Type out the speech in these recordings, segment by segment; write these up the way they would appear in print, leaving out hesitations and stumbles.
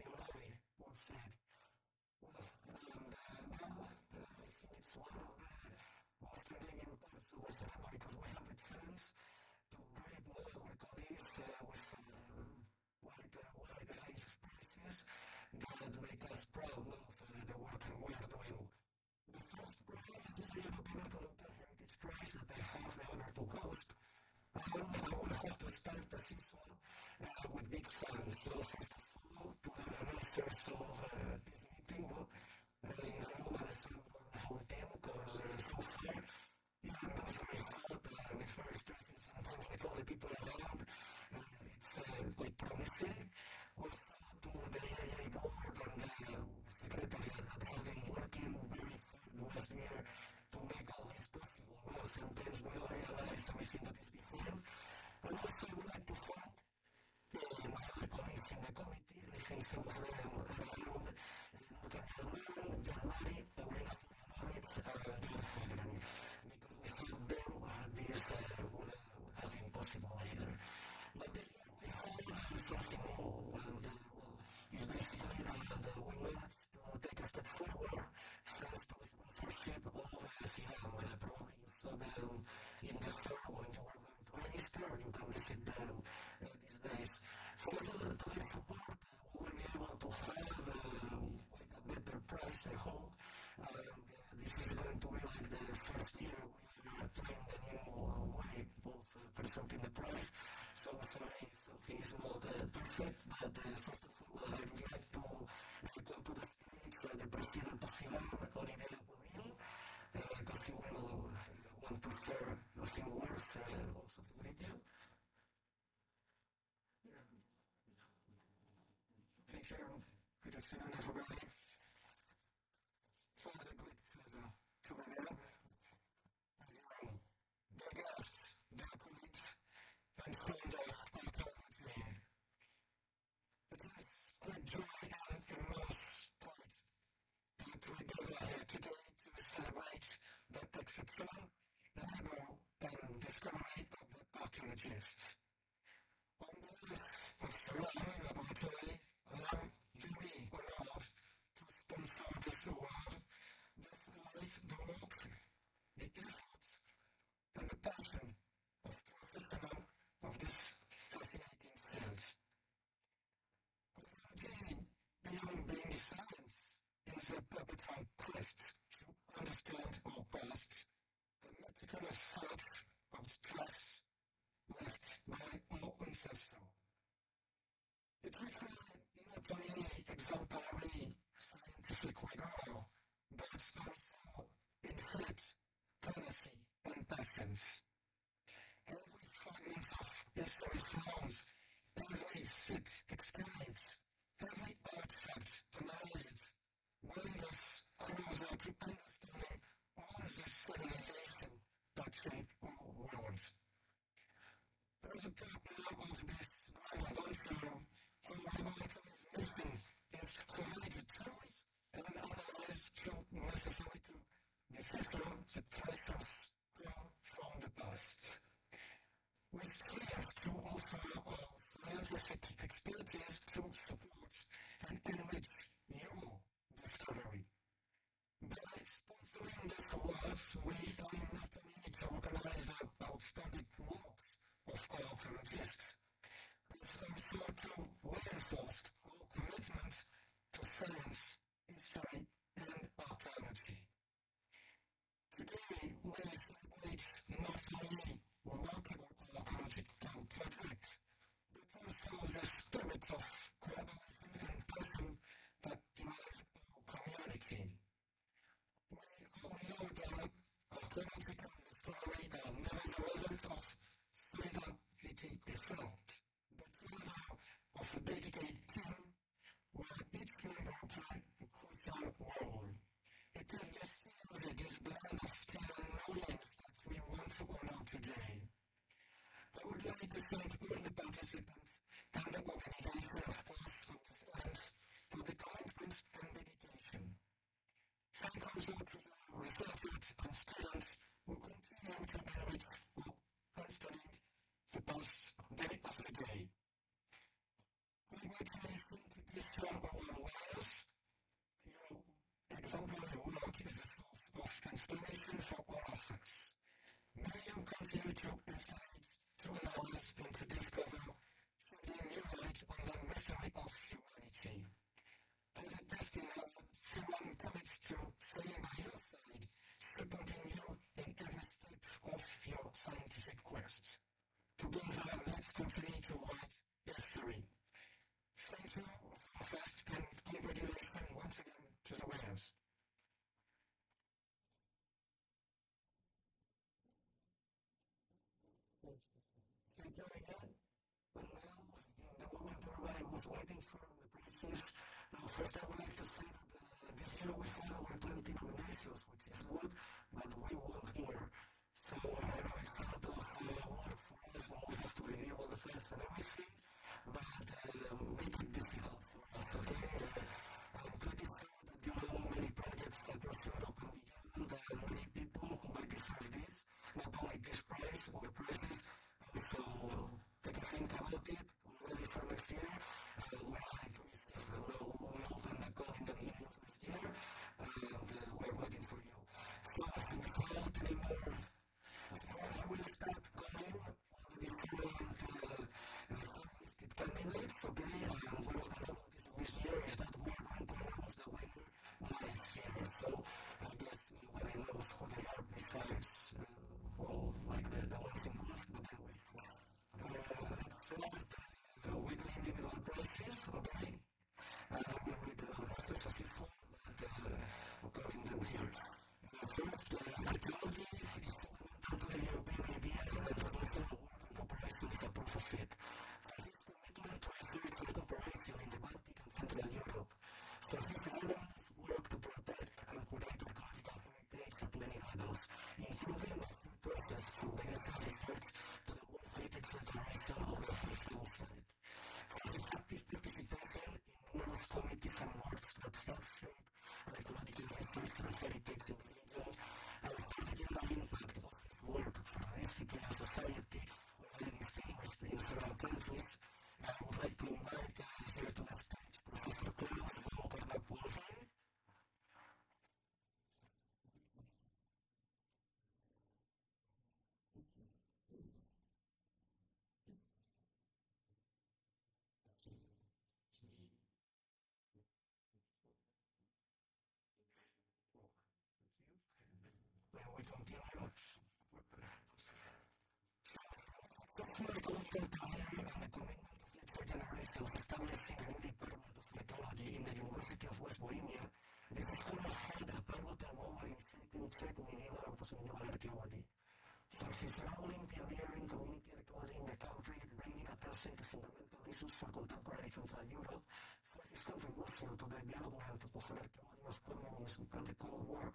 lady once said, well, now I think it's one of the most convenient parts of the cinema because we have the chance to greet our colleagues with wide range of prices that make us proud of the work we are doing. The first prize is the European Archaeological Heritage Prize that I have the honor to host. I will have to start the season with big fans. So first of all, to the organizers of this meeting, in Rome and Istanbul, the whole team, because so far, even though it's very hot and it's very stressful sometimes with all the people around, it's quite promising. Also to the AA board and the secretariat that has been working very hard the last year to make all this possible. Sometimes we don't realize everything that is behind. And also I would like to thank my other colleagues in the committee. I think some of them are around. Morgan Herman, January, Paulina Florianovic, and John Hagran. Because without them, this would have been possible either. But this year we have something more, and it's basically that we managed to take a step forward thanks to the sponsorship of CIDAM. Probably you saw them in the store when you were going to register, or you can visit them these days. Further to their support, we will be able to have quite a better price, I hope. This is going to be like the first year we are trying the new way of presenting the price. So sorry if something is not perfect, but first of all, I would like to come to the stage the president of FILAM, Olivier Bourvil, because he will want to share a few words also to greet you. Hey Sharon, good afternoon everybody. It was a great pleasure to be there. Dear guests, dear colleagues, and friends of archaeology. It is great joy and immense pride that we gather here today to celebrate the exceptional labor and discovery of the archaeologists. On behalf of Salam Laboratory, I am very honored we continue. Archaeological career and the commitment of future generations establishing a new department of archaeology in the University of West Bohemia, this scholar had a pivotal moment in shaping Czech medieval and post-medieval archaeology. For his role in pioneering community archaeology in the country, bringing attention to fundamental issues for contemporary Central Europe, for his contribution to the development of an archaeology of communism and the Cold War,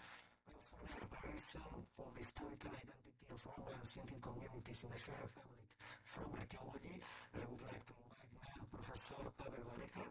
and for the preparation of the historical identity of Roman and Sinti communities in the Czech Republic. From archaeology, I would like to invite now Professor Pavel Varecha.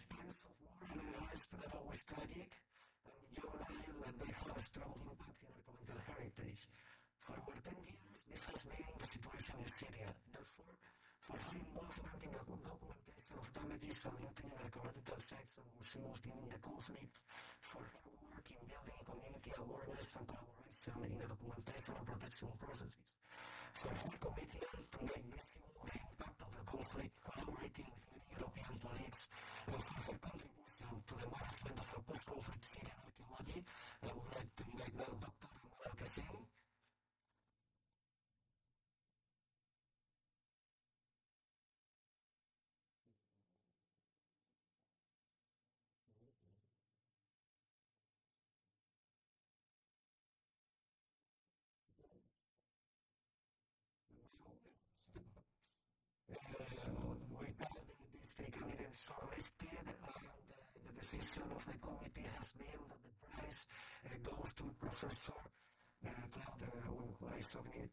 Times of war and unrest are always tragic, and you realize that they have a strong impact in archaeological heritage. For over 10 years, this has been the situation in Syria. Therefore, for her involvement in the documentation of damages and looting in archaeological sites and museums during the conflict, for her work in building community awareness and collaboration in the documentation and protection processes, for her commitment to make visible the impact of the conflict, collaborating with many European colleagues, and for her contribution to the management of the post-conflict Syrian archaeology, I would like to invite now Dr. Almansa. We have the three candidates shortlisted, and the decision of the committee has been that the prize goes to Professor Claude. I submit.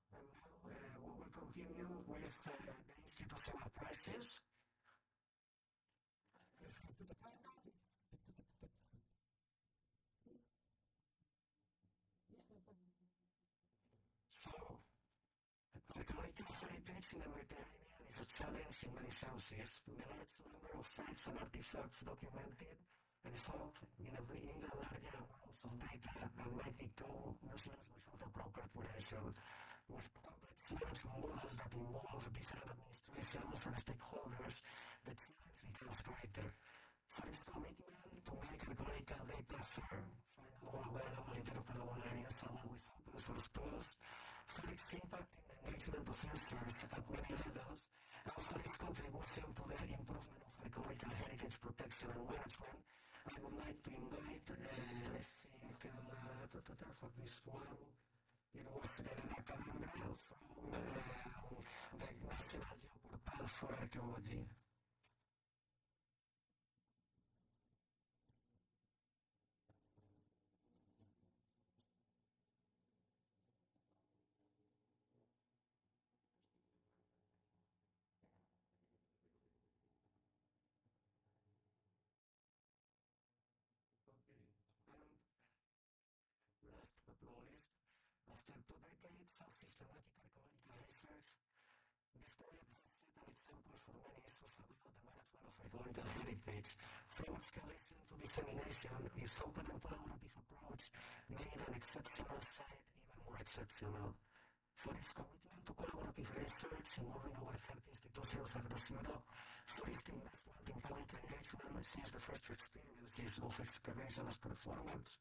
And now we will continue with the institutional prizes. So, archaeological heritage in the Mediterranean is a challenge in many senses. The large number of sites and artifacts documented result in even larger amounts of data and might become useless without a proper curation. With complex management models that involve different administrations and stakeholders, the challenge becomes greater. For its commitment to make archaeological data fair, findable, available, interoperable, and usable with open source tools, for its impact in the engagement of users at many levels, and for its contribution to the improvement of archaeological heritage protection and management, I would like to invite, for this one, it was Elena Calandra from the National Geoportal for Archaeology. Last but not least, after 2 decades of systematic archaeological research, this project has set an example for many issues about the management of archaeological heritage. From excavation to dissemination, its open and collaborative approach made an exceptional site even more exceptional. For its commitment to collaborative research involving over 30 institutions across Europe, for its investment in public engagement since the first experiences of excavation as performance,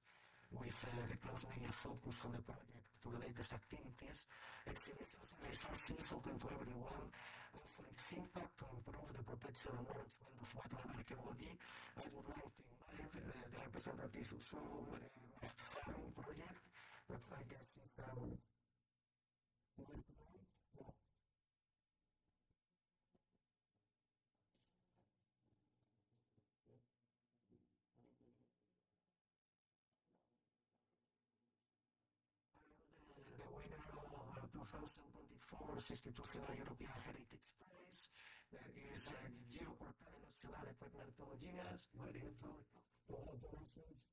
with the close media focus on the project to the latest activities, exhibitions and resources open to everyone, and for its its impact to improve the protection and management of wetland archaeology, I would like to invite the representatives from West Farm project, that I guess is the winner of 2024 Institutional European Heritage Prize. There is Geoportal Nacional de Paleontologías, very important. Congratulations.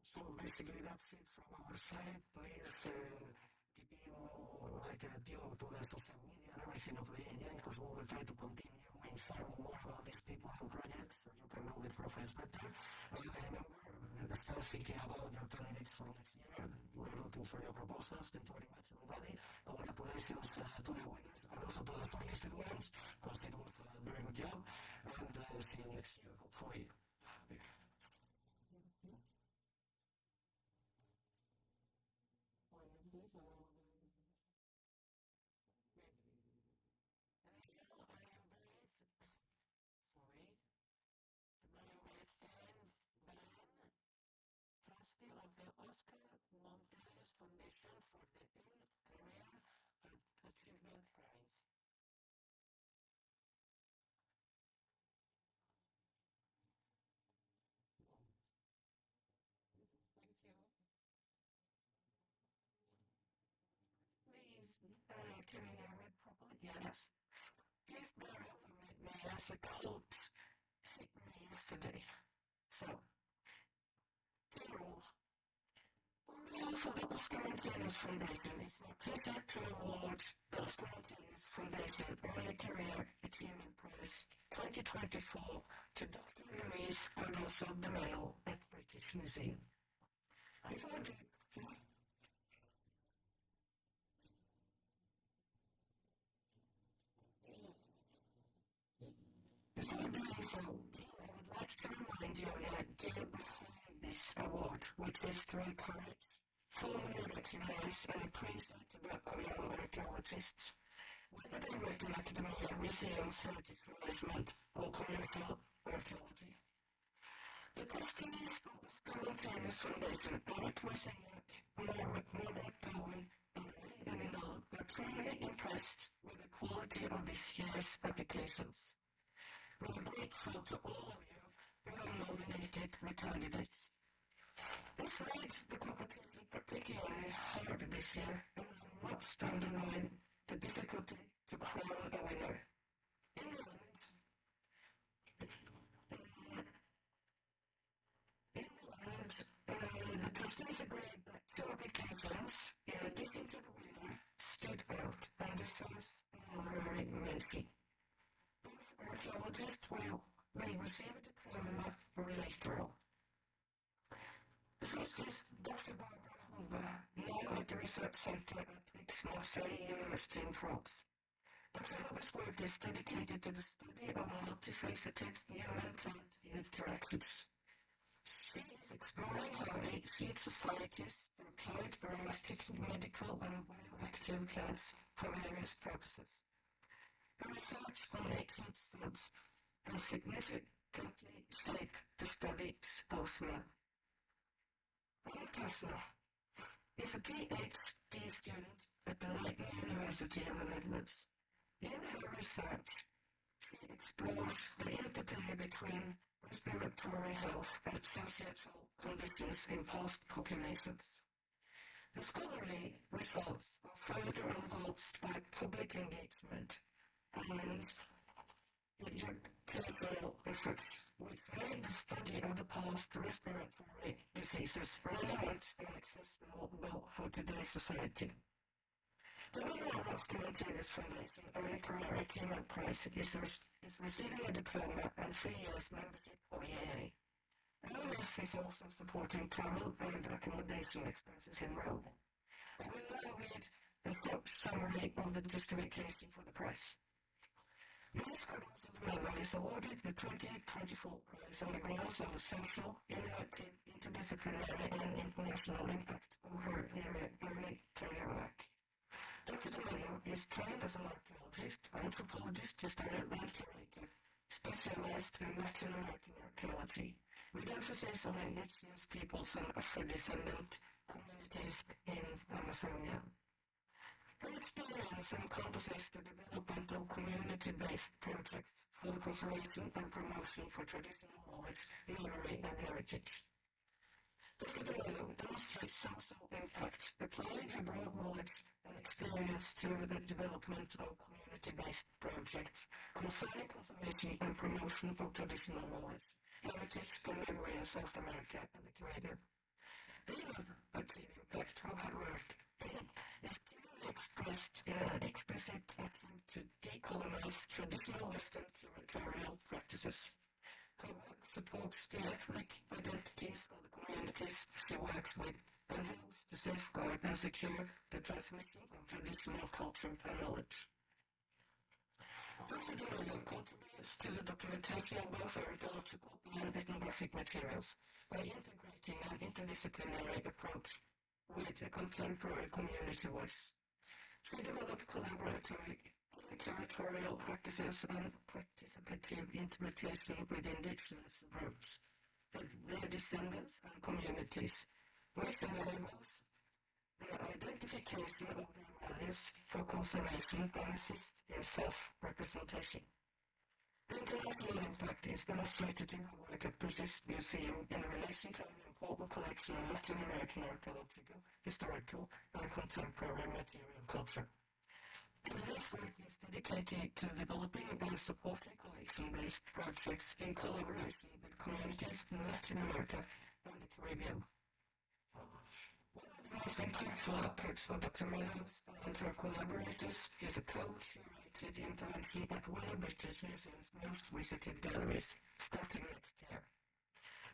So basically that's it from our side. Please keep in like tuned to the social media and everything of the ANN because we will try to continue informing more about these people and projects so you can know the profiles better. And remember, start thinking about your candidates for next year. We're looking for your proposals. Thank you very much, everybody. Congratulations to the winners and also to the finalisted ones because it was a very good job. And see you next year, hopefully. Trustee of the Oscar Montes Foundation for the Career Achievement Prize. Thank you. Please, can I read properly? Yes. Please bear over me as a cold hit me yesterday. So, Carol, for the Oscar Montes Foundation, it's my pleasure to award the Oscar Montes Foundation Early Career Achievement Prize 2024 to Dr. Louise and also the Mail at British Museum. I thought before doing so, I would like to remind you the idea behind this award, which is to encourage, formally recognize and appreciate local young archaeologists, whether they work in academia, museums, heritage management, or commercial archaeology. The trustees of the Oscar Montes Foundation, Eric Marciniak, Margaret Cowan, and Lee Emil were truly impressed with the quality of this year's applications. We are grateful to all of you who have nominated the candidates. This made the competition particularly hard this year, and we must underline the difficulty to crown a winner. In the end, the trustees agreed that two applications, in addition to the winner, stood out and deserves an honorary mention. Both archaeologists will receive a diploma later on. The first is Dr. Barbara Hoover, now at the Research Center at Aix-Marseille University in France. Dr. Hoover's work is dedicated to the study of multifaceted human-plant interactions. She is exploring how ancient societies employed aromatic, medical, and bioactive plants for various purposes. Her research on ancient science has significantly shaped the studies of man. Almansa is a PhD student at the Leiden University in the Netherlands. In her research, she explores the interplay between respiratory health and societal conditions in past populations. The scholarly results are further enhanced by public engagement and educational efforts, which made the study of the past respiratory diseases relevant and accessible for today's society. The winner of the Oscar Montes Foundation Early Career Achievement Prize is receiving a diploma and 3 years membership of EAA. LMF is also supporting travel and accommodation expenses in Rome. I will now read a summary of the justification for the prize. Most Scholars of the Memo is awarded the 2024 prize on the grounds of social, innovative, interdisciplinary, and international impact of her early career work. Dr. De Mello is trained as an archaeologist, anthropologist, historian, and curator, specialized in Latin American archaeology, with emphasis on indigenous peoples and Afro-descendant communities in Amazonia. Her experience encompasses the development of community-based projects for the conservation and promotion for traditional knowledge, memory, and heritage. Dr. De Mello demonstrates social impact, applying her broad knowledge and experience to the development of community-based projects concerning conservation and promotion of traditional knowledge, heritage, and memory in South America and the Caribbean. The innovative impact of her work is expressed in an explicit attempt to decolonize traditional Western curatorial practices. Her work supports the ethnic identities of the communities she works with and helps to safeguard and secure the transmission of traditional culture and knowledge. Dr. De Mello contributes to the documentation of both archaeological and ethnographic materials by integrating an interdisciplinary approach with a contemporary community voice. She developed collaborative curatorial practices and participative interpretation with indigenous groups, their descendants and communities, which enables their identification of their values for conservation and assists in self-representation. The international impact is demonstrated in her work at British Museum in relation to an important collection of Latin American archaeological, historical, and contemporary material culture. And this work is dedicated to developing and supporting collection-based projects in collaboration with communities in Latin America and the Caribbean. One of the most impactful efforts of Dr. Mello and her collaborators is a co-curated intervention at one of British Museum's most visited galleries, starting next year.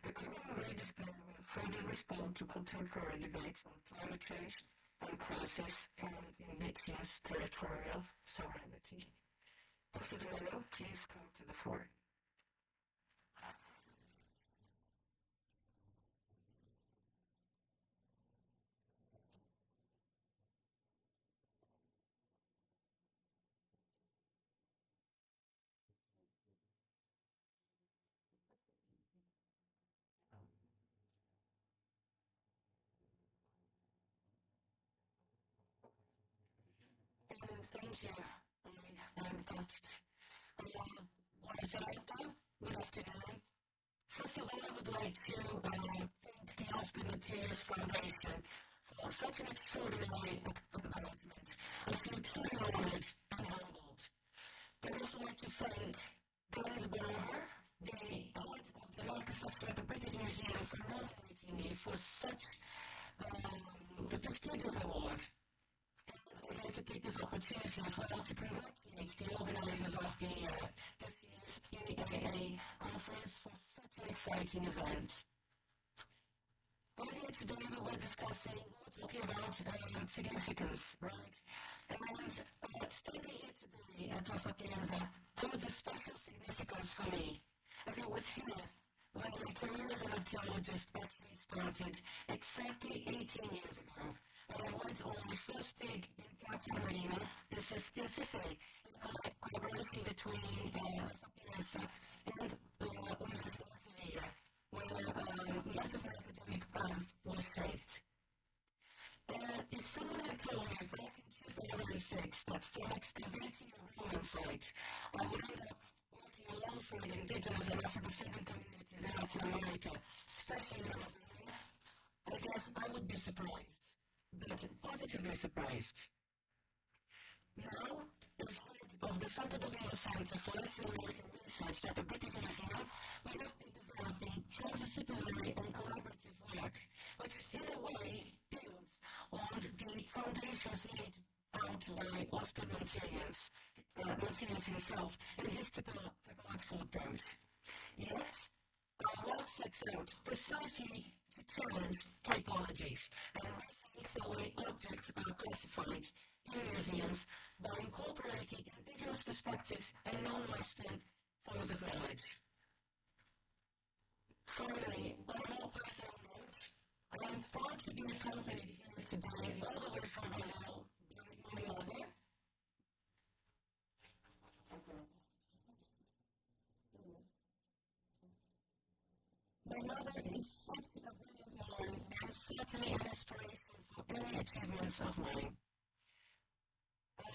The community display will further respond to contemporary debates on climate change and crisis and indigenous territorial sovereignty. Dr. De Mello, please come to the floor. Thank you. I'm touched. What is it like though? Good afternoon. First of all, I would like to thank the Austin Materials Foundation for such an extraordinary acknowledgement. I feel truly honored and humbled. I'd also like to thank James Grover, the head of the American section at the British Museum, for nominating me for such the prestigious award. I'd like to take this opportunity as well to congratulate the organizers of this year's EAA conference for such an exciting event. Earlier today we were talking about significance, right? And standing here today at Almansa holds a special significance for me, as it was here where my career as an archaeologist actually started exactly 18 years ago. And I went on my first dig in Piazza Marina in Sicily, in collaboration between Almansa and University, where much of my academic path was shaped. If someone had told me back in 2006 that from excavating a Roman site, I would end up working alongside indigenous and Afro-descendant communities in Latin America, especially in Amazonia, I guess I would be surprised. But positively surprised. Now, as head of the Santo Domingo Center for Latin American Research at the British Museum, we have been developing transdisciplinary and collaborative work, which in a way builds on the foundations laid out by Oscar Montesinos himself in his typological approach. Yet, our work sets out precisely to challenge typologies and the way objects are classified My mother is such a brilliant woman and such an inspiration for any achievements of mine.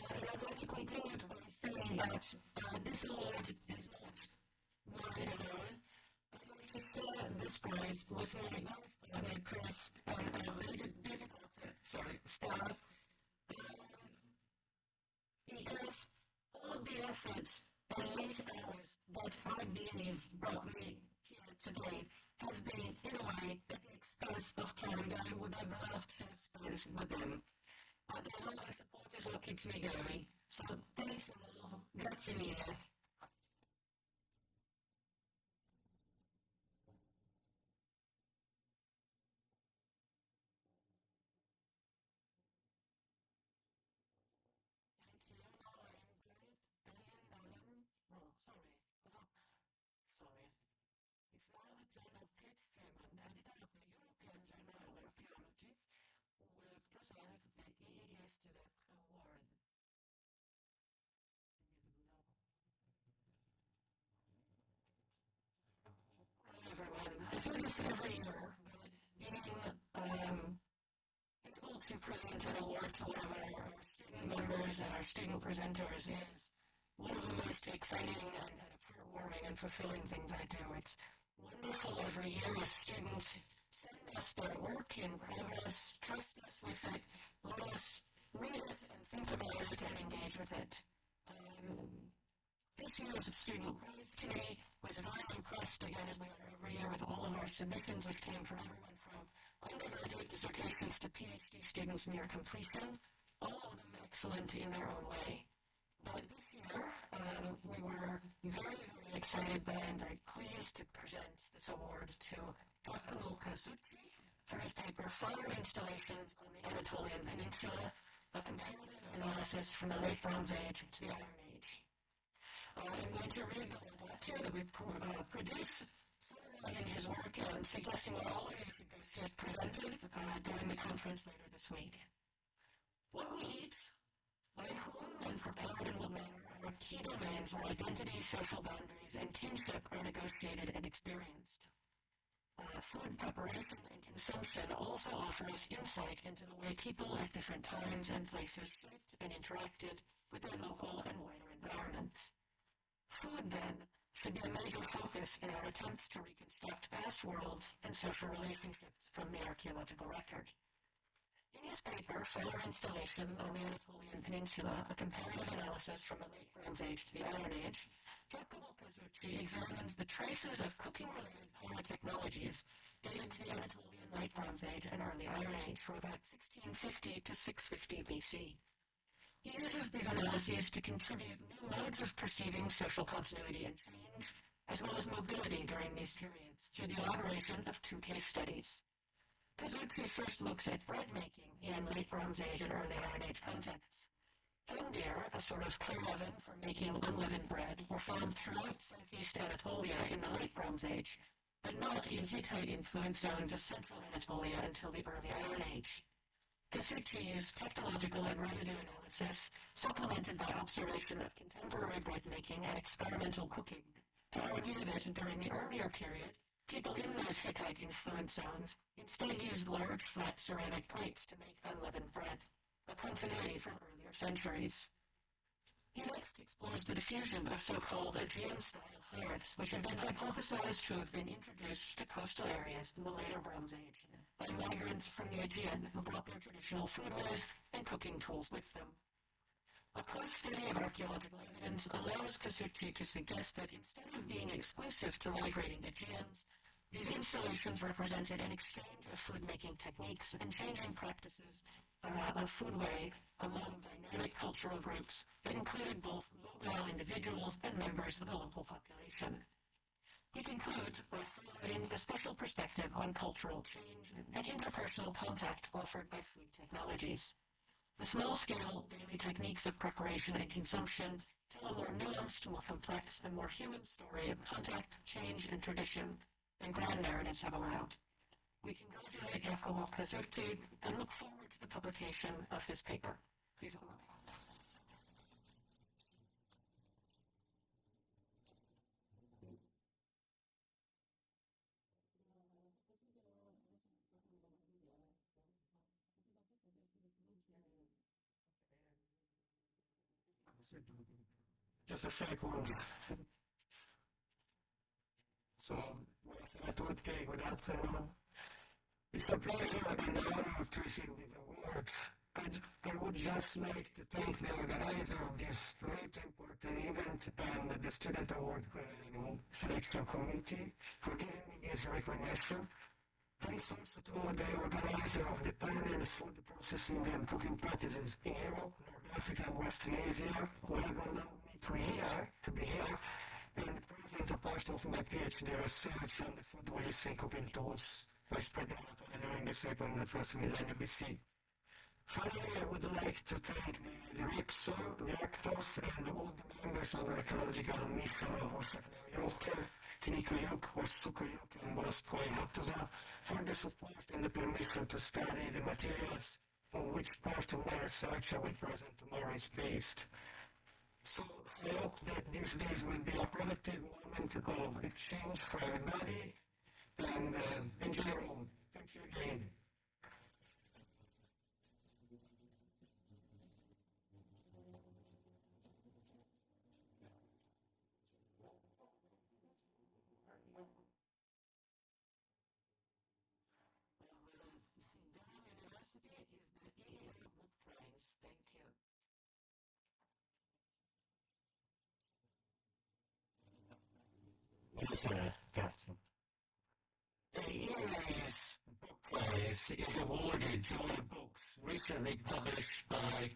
And I'd like to conclude by saying that this award is not mine alone. I'd like to share this prize with my life partner Chris and David Stella, because all of the efforts and late hours that I believe brought me here today has been, in a way, at the expense of time that I would have loved to have spent with them. Their love and support is what keeps me going. So thank you all. Grazie mille. Sorry. It's now the turn of Kate Freeman, editor of the European Journal of Archaeology, who will present the EEA Student Award. Hi everyone. I do this every year, but being able to present an award to one of our student members and our student presenters is one of the most exciting and heartwarming and fulfilling things I do. It's wonderful every year as students send us their work in progress, trust us with it, let us read it and think about it and engage with it. This year's Student Praise Committee was very impressed, again, as we are every year, with all of our submissions, which came from everyone from undergraduate dissertations to PhD students near completion, all of them excellent in their own way. But this year, we were very, very excited by and very pleased to present this award to Giacomo Casucci for his paper, Fire Installations on the Anatolian Peninsula, a comparative analysis from the late Bronze Age to the Iron Age. I'm going to read the lecture that we produced, summarizing his work and suggesting that all of you should go see it presented during the conference later this week. What we eat, by whom, and prepared in what manner are key domains where identity, social boundaries, and kinship are negotiated and experienced. Food preparation and consumption also offers insight into the way people at different times and places shaped and interacted with their local and wider environments. Food, then, should be a major focus in our attempts to reconstruct past worlds and social relationships from the archaeological record. In his paper, Fire Installation on the Anatolian Peninsula, a comparative analysis from the late Bronze Age to the Iron Age, Giacomo Casucci examines the traces of cooking-related pyrotechnologies dated to the Anatolian late Bronze Age and early Iron Age from about 1650 to 650 BC. He uses these analyses to contribute new modes of perceiving social continuity and change, as well as mobility during these periods, through the elaboration of two case studies. Casucci first looks at bread making in late Bronze Age and early Iron Age contexts. Tendir, a sort of clay oven for making unleavened bread, were found throughout southeast Anatolia in the late Bronze Age, but not in Hittite-influenced zones of central Anatolia until the early Iron Age. Casucci used technological and residue analysis, supplemented by observation of contemporary bread making and experimental cooking, to argue that during the earlier period, people in those Hittite-influenced zones instead used large, flat ceramic plates to make unleavened bread, a continuity from earlier centuries. He next explores the diffusion of so-called Aegean-style hearths, which have been hypothesized to have been introduced to coastal areas in the later Bronze Age by migrants from the Aegean who brought their traditional foodwares and cooking tools with them. A close study of archaeological evidence allows Casucci to suggest that instead of being exclusive to migrating Aegeans, these installations represented an exchange of food-making techniques and changing practices of foodway among dynamic cultural groups that included both mobile individuals and members of the local population. He concludes by highlighting the special perspective on cultural change and interpersonal contact offered by food technologies. The small-scale daily techniques of preparation and consumption tell a more nuanced, more complex, and more human story of contact, change, and tradition than grand narratives have allowed. We congratulate Giacomo Casucci and look forward to the publication of his paper. Please allow me. just a fake one. So, I thought, okay, without it's a pleasure and an honor to receive this award. I would just like to thank the organizer of this great important event and the student award selection committee for giving me this recognition. Thanks also to the organizer of the panel for the processing and cooking practices in Europe, North Africa, and Western Asia, who have allowed me to be here, and the president of Ashton for my PhD research on the food waste and cooking tools, was spread out during the second and first millennium BC. Finally, I would like to thank the directors, and all the members of the Archaeological mission of Archaeological, Tinikayuk, Sukayuk, and Boskoy for the support and the permission to study the materials on which part of my research I will present tomorrow is based. So I hope that these days will be a productive moment of exchange for everybody, and enjoy your own. Thank you again. The ELA's book prize is awarded to all the books recently published by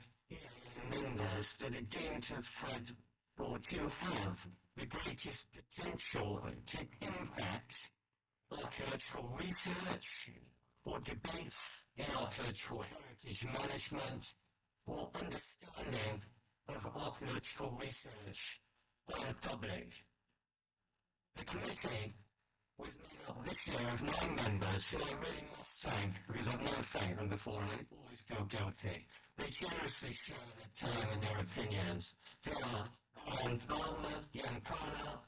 members that are deemed to have had or to have the greatest potential to impact archaeological research or debates in archaeological heritage management or understanding of archaeological research by the public. The committee was made up this year of 9 members who I really must thank, because I've never thanked them before and I always feel guilty. They generously share their time and their opinions. They are Ryan Palmer, Jan Kona,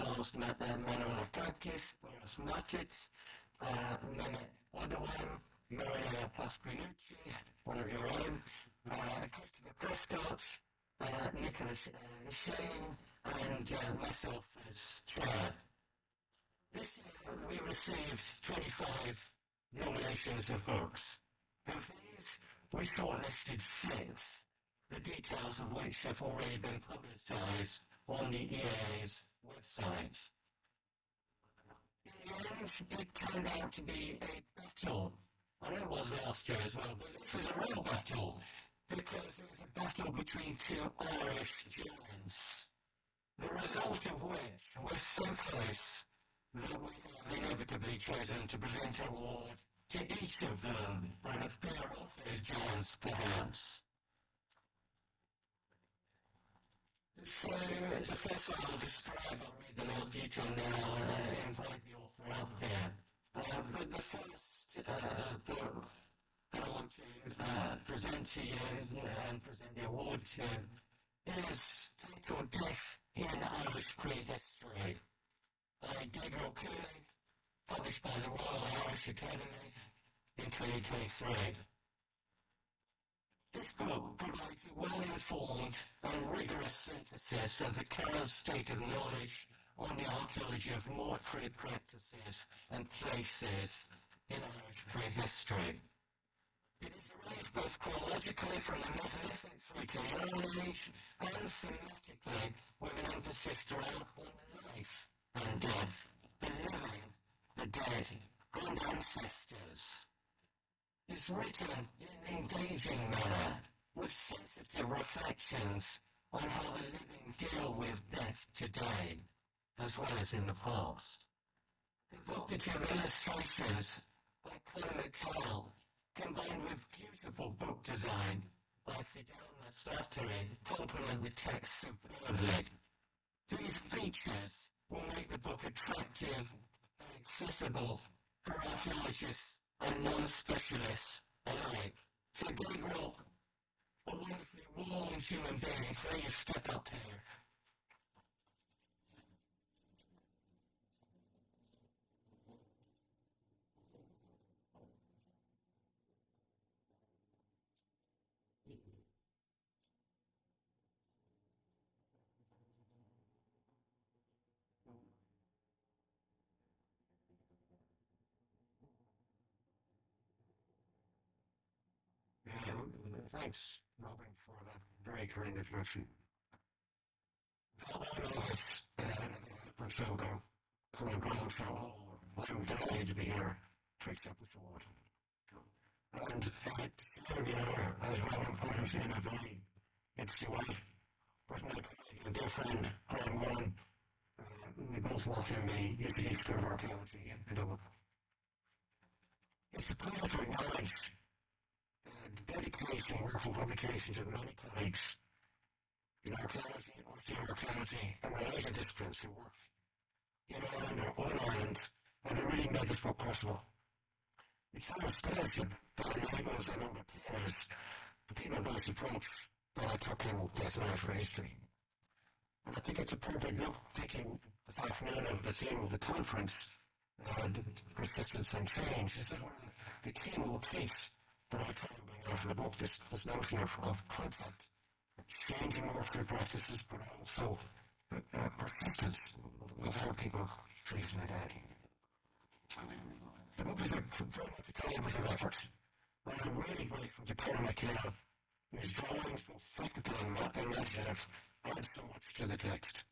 Lars Manonakakis, Boris Matic, Mehmet Odoan, Marina Pasquinucci, one of your own, Christopher Prescott, Nicholas Shane, and myself as chair. This year we received 25 nominations of books. Of these, we shortlisted 6, the details of which have already been publicised on the EA's website. In the end, it turned out to be a battle. And it was last year as well, but this was a real battle, because it was a battle between 2 Irish giants, the result of which was so close that we have inevitably chosen to present an award to each of them, and a pair of those giants, perhaps. So, as the first one I'll describe, I'll read the little detail now and invite the author up here. But the first book that I want to present to you and present the award to is titled Death in Irish Prehistory by Gabriel Cooley, published by the Royal Irish Academy in 2023. This book provides a well-informed and rigorous synthesis of the current state of knowledge on the archaeology of mortuary practices and places in Irish prehistory. It is arranged both chronologically from the Mesolithic through to the Iron Age and thematically with an emphasis throughout on the life and death, the living, the dead, and ancestors. It's written in an engaging manner with sensitive reflections on how the living deal with death today, as well as in the past. Evocative illustrations by Conor McHale, combined with beautiful book design by Fidelma Slattery, complement the text superbly. These features will make the book attractive and accessible for archaeologists and non-specialists alike. So Gabriel, a wonderfully warm human being, please step up here. thanks, Robin, for that very kind introduction. The show going, coming ground show, I'm delighted to be here to accept this award. And as Robin put it in a very interesting way, with my colleague and dear friend, Graham Warren, we both work in the UCD School of Archaeology in Dublin. It's a pleasure to acknowledge the dedication and work and publications of many colleagues in archaeology, osteoarchaeology, and related disciplines who work in Ireland or on Ireland, and who really made this book possible. It's our scholarship that enables and underpins the people-based approach that I took in Death and Irish History. And I think it's appropriate now, taking the afternoon of the theme of the conference, persistence and change, is that one of the key motifs that I try and bring out in the book, this notion of contact, changing warfare practices, but also persistence of how people treat their dead. The book is very much a collaborative effort, and I'm really grateful to Colin McHale, whose drawings, both technical and imaginative, add so much to the text.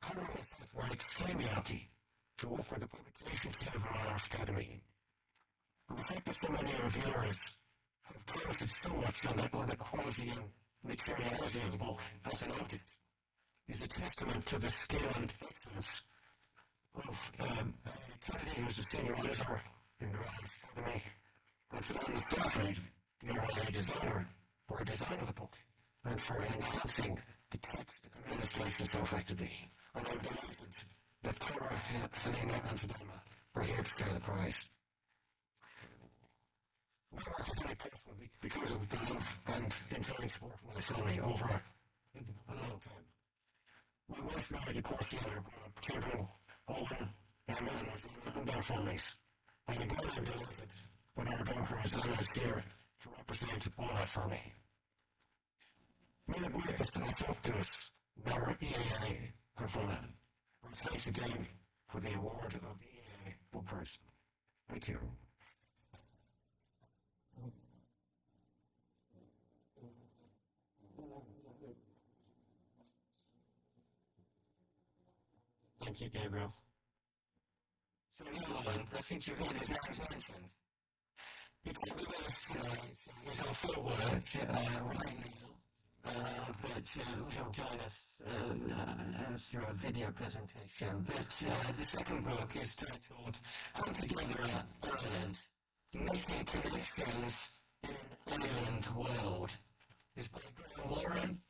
Colin and I were extremely lucky to work with the publication team of our Irish Academy. And the fact that so many reviewers have commented so much on the quality and materiality of the book as an object is a testament to the skill and excellence of Kennedy, who's a senior editor in the Irish Academy, and for Fiona Stafford, the RIA designer, for the design of the book, and for enhancing the text and illustration so effectively. And I'm delighted that Clara, Helena, and Fidelma were here to share the prize. My work is only possible because of the love and enjoying support from my family over a long time. My wife married a course together, children, Owen, Emma, and their families. And again, I'm delighted that our daughter Anna is here to represent all that family. Many workers that I talked to us, our EAA performer. Thanks again for the award of the EAA Book Prize. Thank you. Thank you, Gabriel. So, I think you've heard his names mentioned. He came with us tonight. He's on full work, right now. But he'll join us through a video presentation. But the second book is titled Hunter Gatherer Ireland, Making Connections in an Inland World. It's by Graham Warren,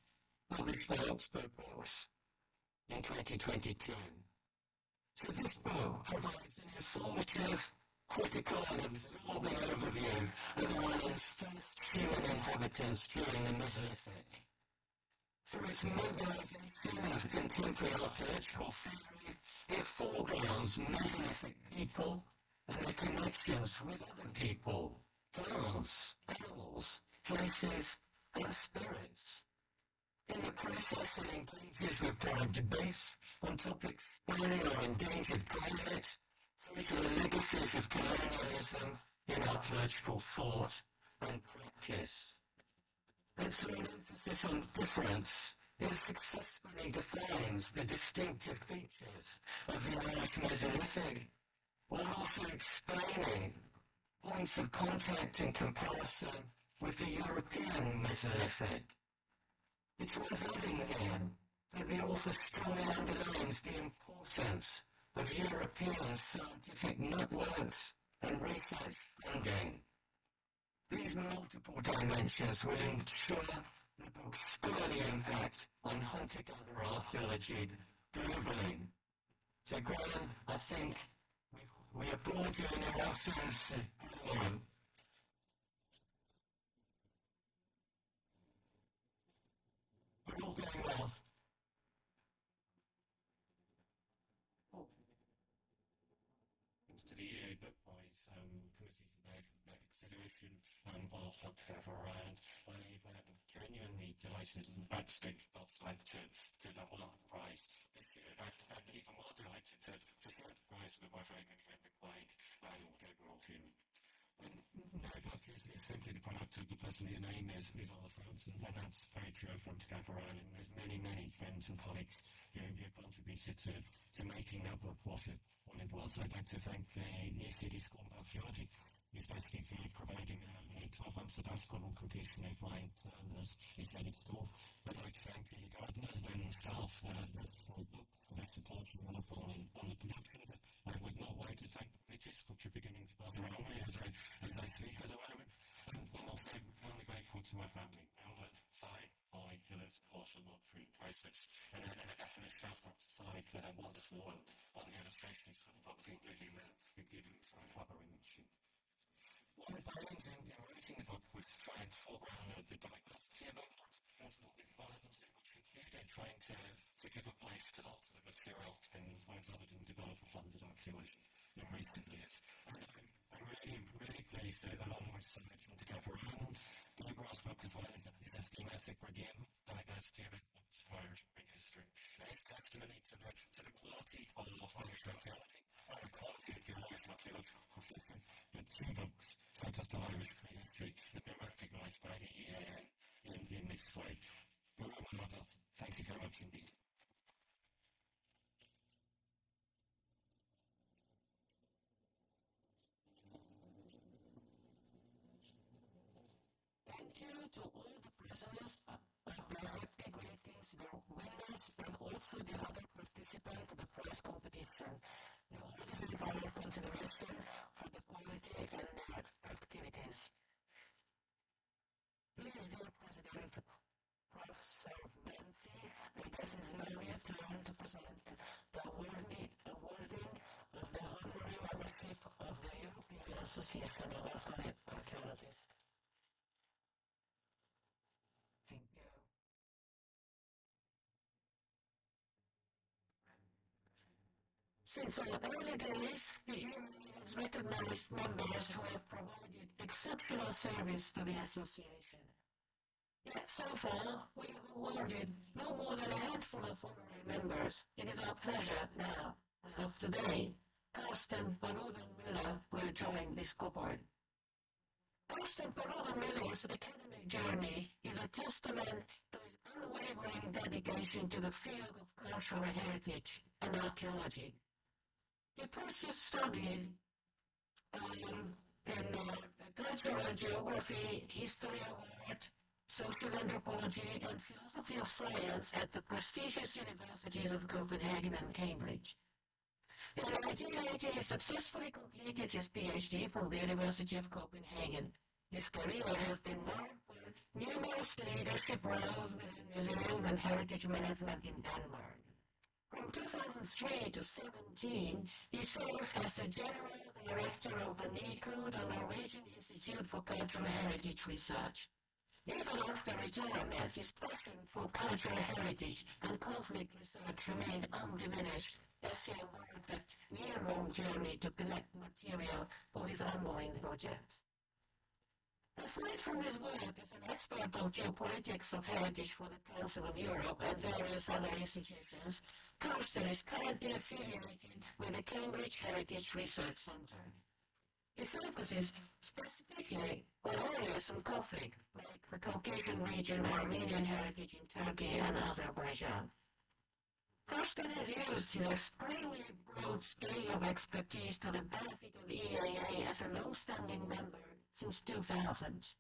published by Oxford Books in 2022. So this book provides an informative, critical and absorbing overview of Ireland's first human inhabitants during the Mesolithic. Through its mobilization of contemporary archaeological theory, it foregrounds Mesolithic people and their connections with other people, plants, animals, places, and spirits. In the process, it engages with current debates on topics spanning our endangered climate, through to the legacies of colonialism in archaeological thought and practice. And through an emphasis on difference, it successfully defines the distinctive features of the Irish Mesolithic, while also explaining points of contact and comparison with the European Mesolithic. It's worth adding here that the author strongly underlines the importance of European scientific networks and research funding. These multiple dimensions will ensure the book's scholarly impact on hunter-gatherer archaeology globally. So Graham, I think we applaud you in your absence. We're all doing well. Thanks to the EA Book Prize Committee for their consideration of Hunter-Gatherer Ireland. I'm genuinely delighted and backstage like to level up the prize this year. I'm even more delighted to share the prize with my very good friend and colleague, Gabriel, who no book is simply the product the person whose name is Ola Frozen, and that's very true from Together Ryan, and there's many, many friends and colleagues who contributed to making that book what it was. I'd like to thank the New City School of Archaeology, especially for providing a 12-month sabbatical on completion of my as his head of school. I'd like to thank the gardener and staff for their support and help on the production of it. I would not like to thank the pictures which are beginning to pass around me as I speak at the moment. I'm also only grateful to my family, Elder, Si, Ollie, who has supported a lot through the process, and a definite shout out to Si for their wonderful and on the illustrations for the book, including some covering machine. One of my aims in writing the book was to try and foreground the diversity of elements of personal environment, which included trying to give a place to lots of the material in uncovered and developer funded archaeology in recent years. And I'm really pleased that along with Selection Together and Gabriel's book as well is a thematic review, diversity of Irish history. And it's testimony to the quality of Irish archaeology and the quality of the Irish archaeological profession. But two books focused on Irish prehistory have been recognised by the EAA in this way. Thank you very much indeed. Thank you to all the presenters. My happy greetings to the winners and also the other participants of the prize competition. They all deserve our consideration for the quality and their activities. Please, dear President, Professor Menfi, I guess it's now your turn to present the awarding of the honorary membership of the European Association of Archaeologists. Thank you. Since our early days, the EU has recognized members who have provided exceptional service to the association. Yet so far, we have awarded no more than a handful of honorary members. It is our pleasure now, of today, Karsten Peruden-Müller will join this cohort. Karsten Peruden-Müller's academic journey is a testament to his unwavering dedication to the field of cultural heritage and archaeology. He pursued study in cultural geography, history of art, social anthropology, and philosophy of science at the prestigious universities of Copenhagen and Cambridge. In 1980, he successfully completed his PhD from the University of Copenhagen. His career has been marked by numerous leadership roles within museum and heritage management in Denmark. From 2003 to 2017, he served as the General Director of the NICO, the Norwegian Institute for Cultural Heritage Research. Even after retirement, his passion for cultural heritage and conflict research remained undiminished as he embarked a year-long journey to collect material for his ongoing projects. Aside from his work as an expert on geopolitics of heritage for the Council of Europe and various other institutions, Karsten is currently affiliated with the Cambridge Heritage Research Centre. He focuses specifically on areas of conflict, like the Caucasian region, Armenian heritage in Turkey and Azerbaijan. Karsten has used his extremely broad scale of expertise to the benefit of EAA as a long-standing member since 2000.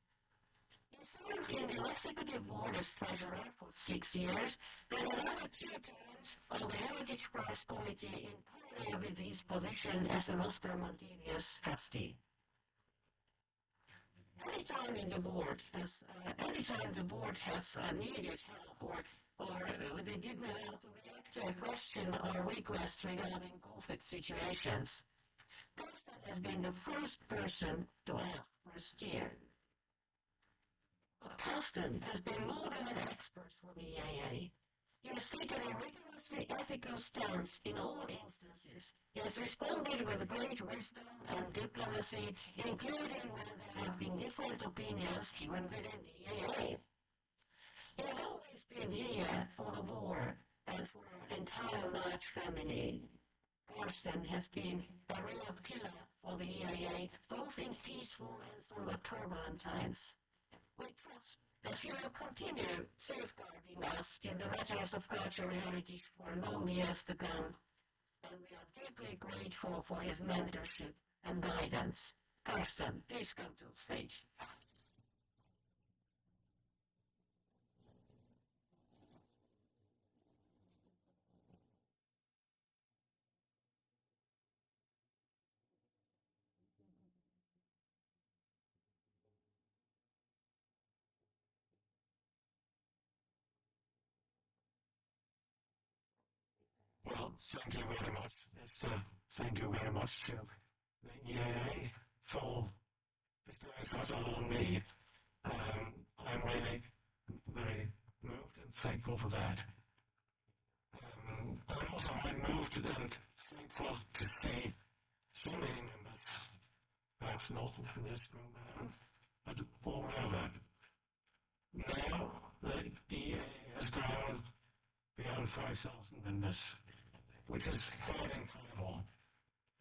He served in the Executive Board as Treasurer for 6 years and another 2 terms on the Heritage Prize Committee in parallel with his position as an Oscar Montelius trustee. Anytime the board has needed help or they didn't know how to react to a question or request regarding conflict situations, Karsten has been the first person to ask for a steer. Karsten has been more than an expert for the EAA. He has taken a rigorously ethical stance in all instances. He has responded with great wisdom and diplomacy, including when there have been different opinions even within the EAA. He has always been here for the war and for our entire large family. Karsten has been a real pillar for the EAA, both in peaceful and somewhat turbulent times. We trust that you will continue safeguarding us in the matters of cultural heritage for long years to come, and we are deeply grateful for his mentorship and guidance. Carsten, please come to the stage. Well, thank you very much, Esther. Thank you very much to the EAA for bestowing such honor on me. I'm really very moved and thankful for that. I'm also very moved and thankful to see so many members, perhaps not in this room, but all over. Now, the EAA has grown beyond 5,000 members, which is quite incredible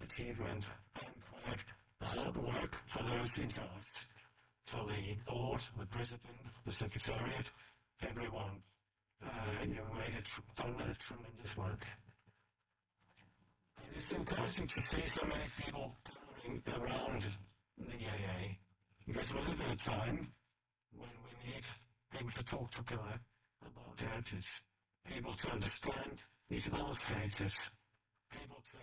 achievement and quite a hard work for those in charge, for the board, the president, the secretariat, everyone. You've made it done a tremendous work. And it's encouraging to see so many people gathering around the EAA, because we live in a time when we need people to talk together about heritage, people to understand each other's heritage, people to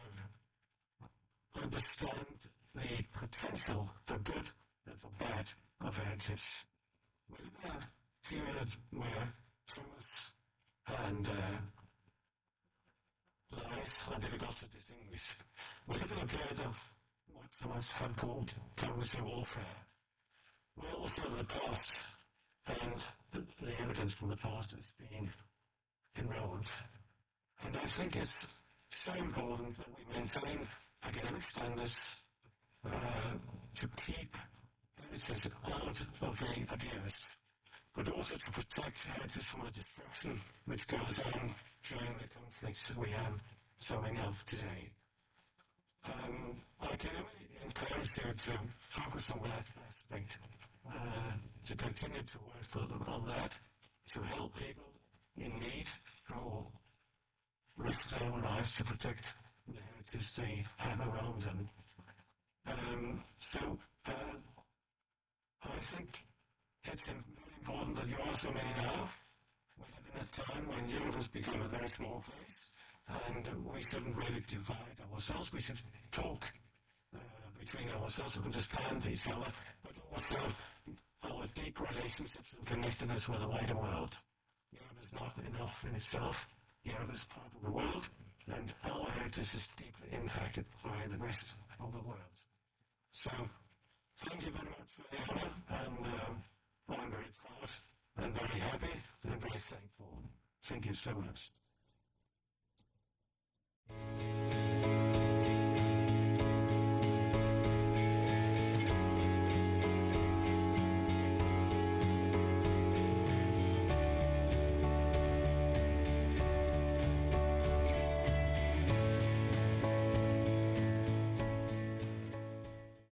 understand the potential for good and for bad of heritage. We live in a period where truth and lies are difficult to distinguish. We live in a period of what some of us have called cognitive warfare, where also the past and the evidence from the past is being enrolled. And I think it's so important that we maintain academic standards to keep heritage out of the abuse, but also to protect heritage from the destruction which goes on during the conflicts that we have so many of today. I can only encourage you to focus on that aspect, to continue to work on that, to help people in need who risk their own lives to protect the heritage they have around them. I think it's very important that you are so many now. We live in a time when Europe has become a very small place, and we shouldn't really divide ourselves. We should talk between ourselves to understand each other, but also our deep relationships and connectedness with the wider world. Europe is not enough in itself. Europe is part of the world, and our heritage is deeply impacted by the rest of the world. So, thank you very much for the honor, and I'm very proud and very happy and very thankful. Thank you so much.